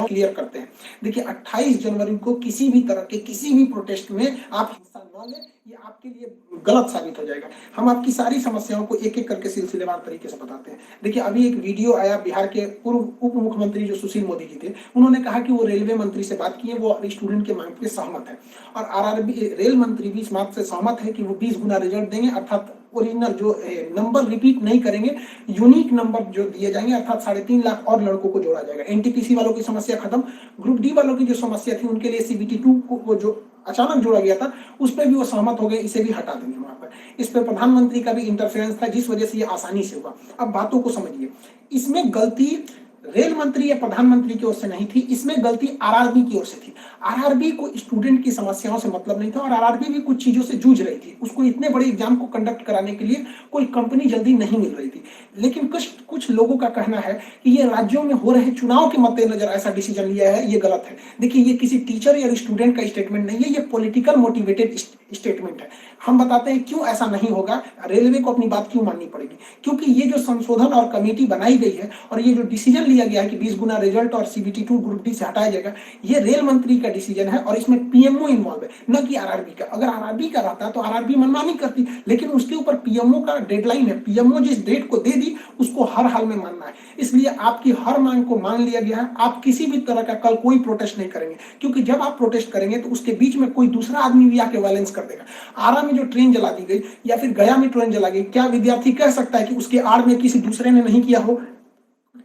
Clear करते हैं। देखिए 28 जनवरी को किसी भी तरह के किसी भी प्रोटेस्ट में आप हिस्सा न लें, ये आपके लिए गलत साबित हो जाएगा। हम आपकी सारी समस्याओं को एक एक करके सिलसिलेवार तरीके से बताते हैं। देखिए अभी एक वीडियो आया बिहार के पूर्व उप मुख्यमंत्री जो सुशील मोदी जी थे, उन्होंने कहा कि वो रेलवे मंत्री से बात किए, वो स्टूडेंट के मांग पे सहमत है और आरआरबी रेल मंत्री भी इस बात से सहमत है कि वो 20 गुना रिजल्ट देंगे, अर्थात ओरिजिनल जो नंबर रिपीट नहीं करेंगे, यूनिक नंबर जो दिए जाएंगे, अर्थात 3.5 लाख और लड़कों को जोड़ा जाएगा। एनटीपीसी वालों की समस्या खत्म, ग्रुप डी वालों की जो समस्या थी उनके लिए सीबीटी 2 को जो अचानक जोड़ा गया था उस पर भी वो सहमत हो गए, इसे भी हटा देंगे वहां पर। इस पर प्रधानमंत्री का भी इंटरफेरेंस था जिस वजह से ये आसानी से हुआ। अब बातों को समझिए, इसमें गलती रेल मंत्री या प्रधानमंत्री की ओर से नहीं थी, इसमें गलती आरआरबी की ओर से थी। आरआरबी को स्टूडेंट की समस्याओं से मतलब नहीं था और आरआरबी भी कुछ चीजों से जूझ रही थी। उसको इतने बड़े एग्जाम को कंडक्ट कराने के लिए कोई कंपनी जल्दी नहीं मिल रही थी। लेकिन कुछ लोगों का कहना है कि ये राज्यों में हो रहे चुनाव के मद्देनजर ऐसा डिसीजन लिया है, ये गलत है। देखिए ये किसी टीचर या स्टूडेंट का स्टेटमेंट नहीं है, ये पॉलिटिकल मोटिवेटेड स्टेटमेंट है। हम बताते हैं क्यों ऐसा नहीं होगा, रेलवे को अपनी बात क्यों माननी पड़ेगी। क्योंकि ये जो संशोधन और कमेटी बनाई गई है और ये जो डिसीजन लिया गया है कि 20 गुना रिजल्ट और सीबीटी 2 ग्रुप डी से हटाया जाएगा, ये रेल मंत्री का डिसीजन है और इसमें पीएमओ इन्वॉल्व है, न कि आरआरबी का। अगर आरआरबी का रहता तो आरआरबी मनमानी करती, लेकिन उसके ऊपर पीएमओ का डेडलाइन है। पीएमओ जिस डेट को दे दी उसको हर हाल में मानना है, इसलिए आपकी हर मांग को मान लिया गया है। आप किसी भी तरह का कल कोई प्रोटेस्ट नहीं करेंगे, क्योंकि जब आप प्रोटेस्ट करेंगे तो उसके बीच में कोई दूसरा आदमी भी आके वायलेंस कर देगा। आरा में जो ट्रेन जला दी गई या फिर गया में ट्रेन जला गई, क्या विद्यार्थी कह सकता है कि उसके आड़ में किसी दूसरे ने नहीं किया हो?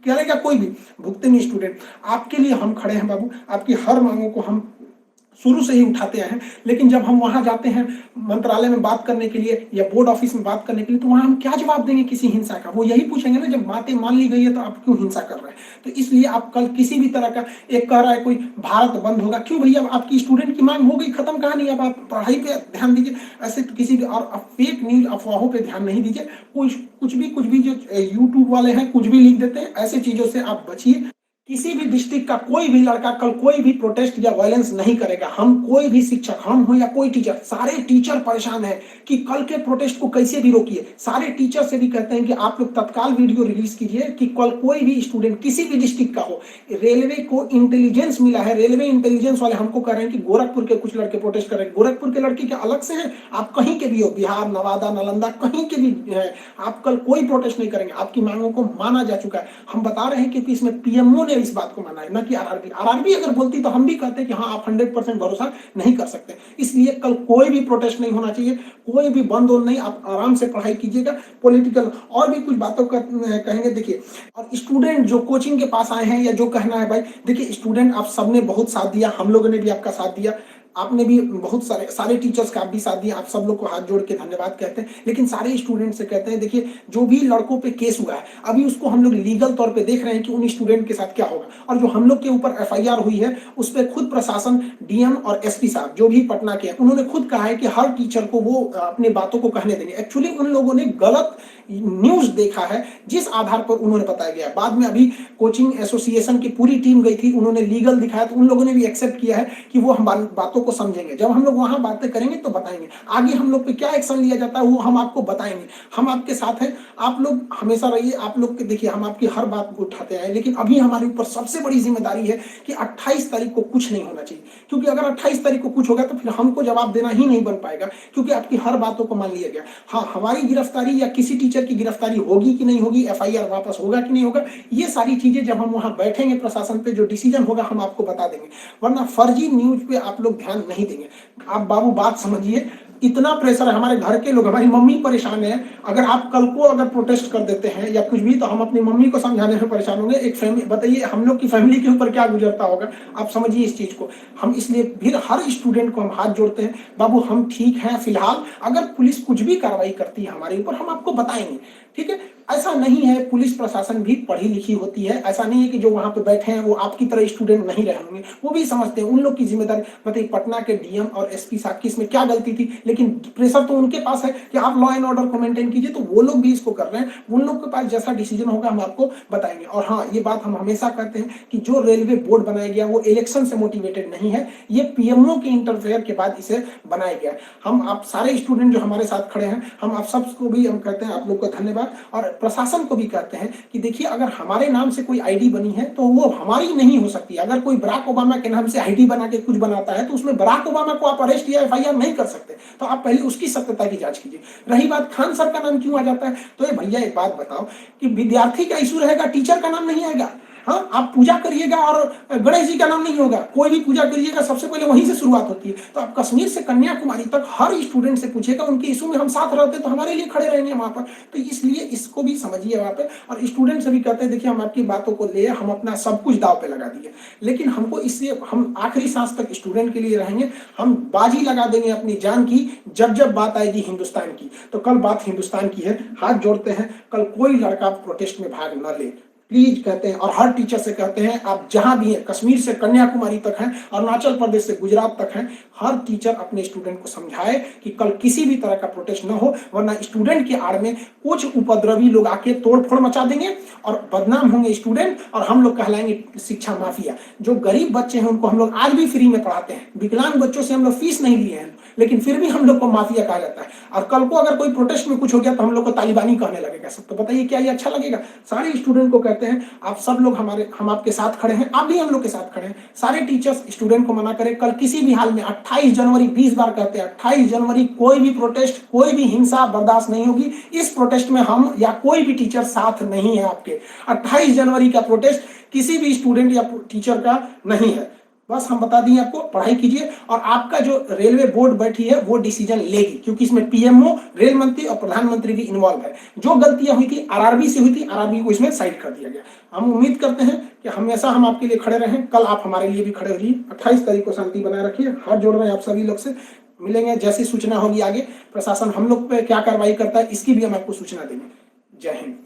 करेगा कोई भी? भुगते नहीं स्टूडेंट। आपके लिए हम खड़े हैं बाबू, आपकी हर मांगों को हम शुरू से ही उठाते हैं। लेकिन जब हम वहां जाते हैं मंत्रालय में बात करने के लिए या बोर्ड ऑफिस में बात करने के लिए, तो वहां हम क्या जवाब देंगे किसी हिंसा का? वो यही पूछेंगे ना, जब बातें मान ली गई है तो आप क्यों हिंसा कर रहे हैं? तो इसलिए आप कल किसी भी तरह का, एक कह रहा है कोई भारत बंद होगा, क्यों भैया? आपकी स्टूडेंट की मांग हो गई, खत्म कहानी। अब आप पढ़ाई पे ध्यान दीजिए, ऐसे तो किसी भी और फेक न्यूज अफवाहों पे ध्यान नहीं दीजिए। कुछ भी जो यूट्यूब वाले हैं कुछ भी लिख देते हैं, ऐसी चीजों से आप बचिए। किसी भी डिस्ट्रिक्ट का कोई भी लड़का कल कोई भी प्रोटेस्ट या वायलेंस नहीं करेगा। हम कोई भी शिक्षक, हम हो या कोई टीचर, सारे टीचर परेशान है कि कल के प्रोटेस्ट को कैसे भी रोकिए। सारे टीचर से भी कहते हैं कि आप लोग तत्काल वीडियो रिलीज कीजिए कि कल कोई भी स्टूडेंट किसी भी डिस्ट्रिक्ट का हो। रेलवे को इंटेलिजेंस मिला है, रेलवे इंटेलिजेंस वाले हमको कह रहे हैं कि गोरखपुर के कुछ लड़के प्रोटेस्ट कर रहे हैं। गोरखपुर के लड़के क्या अलग से हैं? आप कहीं के भी हो, बिहार, नवादा, नालंदा, कहीं के भी है, आप कल कोई प्रोटेस्ट नहीं करेंगे। आपकी मांगों को माना जा चुका है। हम बता रहे हैं क्योंकि इसमें पीएमओ ने इस बात को माना है, न कि आरआरबी। आरआरबी अगर बोलती तो हम भी कहते कि हाँ आप 100% भरोसा नहीं कर सकते। इसलिए कल कोई भी प्रोटेस्ट नहीं होना चाहिए, कोई भी बंद हो नहीं। आप आराम से पढ़ाई कीजिएगा। पॉलिटिकल और भी कुछ बातों का कहेंगे। देखिए और स्टूडेंट जो कोचिंग के पास आए हैं या जो कहना है भाई, देखिए स्टूडेंट आप सबने बहुत साथ दिया, हम लोगों ने भी आपका साथ दिया, आपने भी बहुत सारे टीचर्स का आप भी साथ दिया। आप सब लोग को हाथ जोड़ के धन्यवाद कहते हैं। लेकिन सारे स्टूडेंट से कहते हैं, देखिए जो भी लड़कों पे केस हुआ है अभी उसको हम लोग लीगल तौर पे देख रहे हैं कि उन स्टूडेंट के साथ क्या होगा। और जो हम लोग के ऊपर एफआईआर हुई है उस पर खुद प्रशासन, डीएम और एसपी साहब जो भी पटना के हैं, उन्होंने खुद कहा है कि हर टीचर को वो अपनी बातों को कहने देंगे। एक्चुअली उन लोगों ने गलत न्यूज देखा है जिस आधार पर उन्होंने बताया गया। बाद में अभी कोचिंग एसोसिएशन की पूरी टीम गई थी, उन्होंने लीगल दिखाया तो उन लोगों ने भी एक्सेप्ट किया है कि वो हम बातों को समझेंगे। जब हम लोग वहां बातें करेंगे तो बताएंगे, आगे हम लोग पे क्या एक्शन लिया जाता है वो हम आपको बताएंगे। हम आपके साथ हैं, आप लोग हमेशा रहिए। आप लोग के देखिए हम आपकी हर बात को उठाते हैं, लेकिन अभी हमारे ऊपर सबसे बड़ी जिम्मेदारी है कि 28 तारीख को कुछ नहीं होना चाहिए। क्योंकि अगर 28 तारीख को कुछ होगा तो फिर हमको जवाब देना ही नहीं बन पाएगा, क्योंकि आपकी हर बातों को मान लिया गया। हाँ, हमारी गिरफ्तारी या किसी टीचर की गिरफ्तारी होगी कि नहीं होगी, एफआईआर वापस होगा कि नहीं होगा, ये सारी चीजें जब हम वहां बैठेंगे प्रशासन पे जो डिसीजन होगा हम आपको बता देंगे। वरना फर्जी न्यूज पे आप लोग ध्यान नहीं देंगे। आप बाबू बात समझिए, इतना प्रेशर है। हमारे घर के लोग, हमारी मम्मी परेशान है। अगर आप कल को अगर प्रोटेस्ट कर देते हैं या कुछ भी, तो हम अपनी मम्मी को समझाने में परेशान होंगे। एक फैमिली, बताइए हम लोग की फैमिली के ऊपर क्या गुजरता होगा। आप समझिए इस चीज को। हम इसलिए फिर हर स्टूडेंट को हम हाथ जोड़ते हैं, बाबू हम ठीक हैं फिलहाल। अगर पुलिस कुछ भी कार्रवाई करती है हमारे ऊपर हम आपको बताएंगे, ठीक है? ऐसा नहीं है, पुलिस प्रशासन भी पढ़ी लिखी होती है। ऐसा नहीं है कि जो वहां पे बैठे हैं वो आपकी तरह स्टूडेंट नहीं रहे होंगे, वो भी समझते हैं। उन लोग की जिम्मेदारी, बताइए पटना के डीएम और एसपी साहब की इसमें क्या गलती थी? लेकिन प्रेशर तो उनके पास है कि आप लॉ एंड ऑर्डर को मेंटेन कीजिए, तो वो लोग भी इसको कर रहे हैं। उन लोग के पास जैसा डिसीजन होगा हम आपको बताएंगे। और हाँ, ये बात हम हमेशा कहते हैं कि जो रेलवे बोर्ड बनाया गया वो इलेक्शन से मोटिवेटेड नहीं है, ये पीएमओ के इंटरफेयर के बाद इसे बनाया गया है। हम आप सारे स्टूडेंट जो हमारे साथ खड़े हैं, हम आप सबको भी हम कहते हैं आप लोग का धन्यवाद। और प्रशासन को भी कहते हैं कि देखिए, अगर हमारे नाम से कोई आईडी बनी है तो वो हमारी नहीं हो सकती। अगर कोई बराक ओबामा के नाम से आईडी बना के कुछ बनाता है तो उसमें बराक ओबामा को आप अरेस्ट या एफआईआर नहीं कर सकते। तो आप पहले उसकी सत्यता की जांच कीजिए। रही बात खान सर का नाम क्यों आ जाता है, तो ये भैया एक बात बताओ कि विद्यार्थी का इशू रहेगा, टीचर का नाम नहीं आएगा। हाँ, आप पूजा करिएगा और गणेश जी का नाम नहीं होगा। कोई भी पूजा करिएगा सबसे पहले वहीं से शुरुआत होती है। तो आप कश्मीर से कन्याकुमारी तक हर स्टूडेंट से पूछिएगा, उनके इशू में हम साथ रहते तो हमारे लिए खड़े रहेंगे वहां पर। तो इसलिए इसको भी समझिए वहां पे। और स्टूडेंट से भी कहते हैं देखिए, हम आपकी बातों को ले, हम अपना सब कुछ दाव पे लगा दिए, लेकिन हमको इसलिए हम आखिरी सांस तक स्टूडेंट के लिए रहेंगे। हम बाजी लगा देंगे अपनी जान की जब जब बात आएगी हिंदुस्तान की। तो कल बात हिंदुस्तान की है, हाथ जोड़ते हैं, कल कोई लड़का प्रोटेस्ट में भाग न ले प्लीज, कहते हैं। और हर टीचर से कहते हैं, आप जहां भी हैं, कश्मीर से कन्याकुमारी तक हैं, अरुणाचल प्रदेश से गुजरात तक हैं, हर टीचर अपने स्टूडेंट को समझाए कि कल किसी भी तरह का प्रोटेस्ट न हो, वरना स्टूडेंट के आड़ में कुछ उपद्रवी लोग आके तोड़फोड़ मचा देंगे और बदनाम होंगे स्टूडेंट, और हम लोग कहलाएंगे शिक्षा माफिया। जो गरीब बच्चे हैं उनको हम लोग आज भी फ्री में पढ़ाते हैं, विकलांग बच्चों से हम लोग फीस नहीं लिए हैं, लेकिन फिर भी हम लोग को माफिया कहा जाता है। और कल को अगर कोई प्रोटेस्ट में कुछ हो गया तो हम लोग को तालिबानी कहने लगेगा सब। तो बताइए क्या ये अच्छा लगेगा? सारे स्टूडेंट को कहते हैं, आप सब लोग हम आपके साथ खड़े हैं, आप भी हम लोग के साथ खड़े हैं। सारे टीचर्स स्टूडेंट को मना करें, कल किसी भी हाल में 28 जनवरी 20 बार कहते हैं, 28 जनवरी कोई भी प्रोटेस्ट, कोई भी हिंसा बर्दाश्त नहीं होगी। इस प्रोटेस्ट में हम या कोई भी टीचर साथ नहीं है आपके। 28 जनवरी का प्रोटेस्ट किसी भी स्टूडेंट या टीचर का नहीं है। बस हम बता दिए आपको, पढ़ाई कीजिए। और आपका जो रेलवे बोर्ड बैठी है वो डिसीजन लेगी, क्योंकि इसमें पीएमओ, रेल मंत्री और प्रधानमंत्री भी इन्वॉल्व है। जो गलतियां हुई थी आरआरबी से हुई थी, आरआरबी को इसमें साइड कर दिया गया। हम उम्मीद करते हैं कि हमेशा हम आपके लिए खड़े रहें, कल आप हमारे लिए भी खड़े रहिए। 28 तारीख को शांति बनाए रखिए। हाथ जोड़ रहे हैं आप सभी लोग से, मिलेंगे जैसी सूचना होगी आगे। प्रशासन हम लोग पे क्या कार्रवाई करता है इसकी भी हम आपको सूचना देंगे। जय हिंद।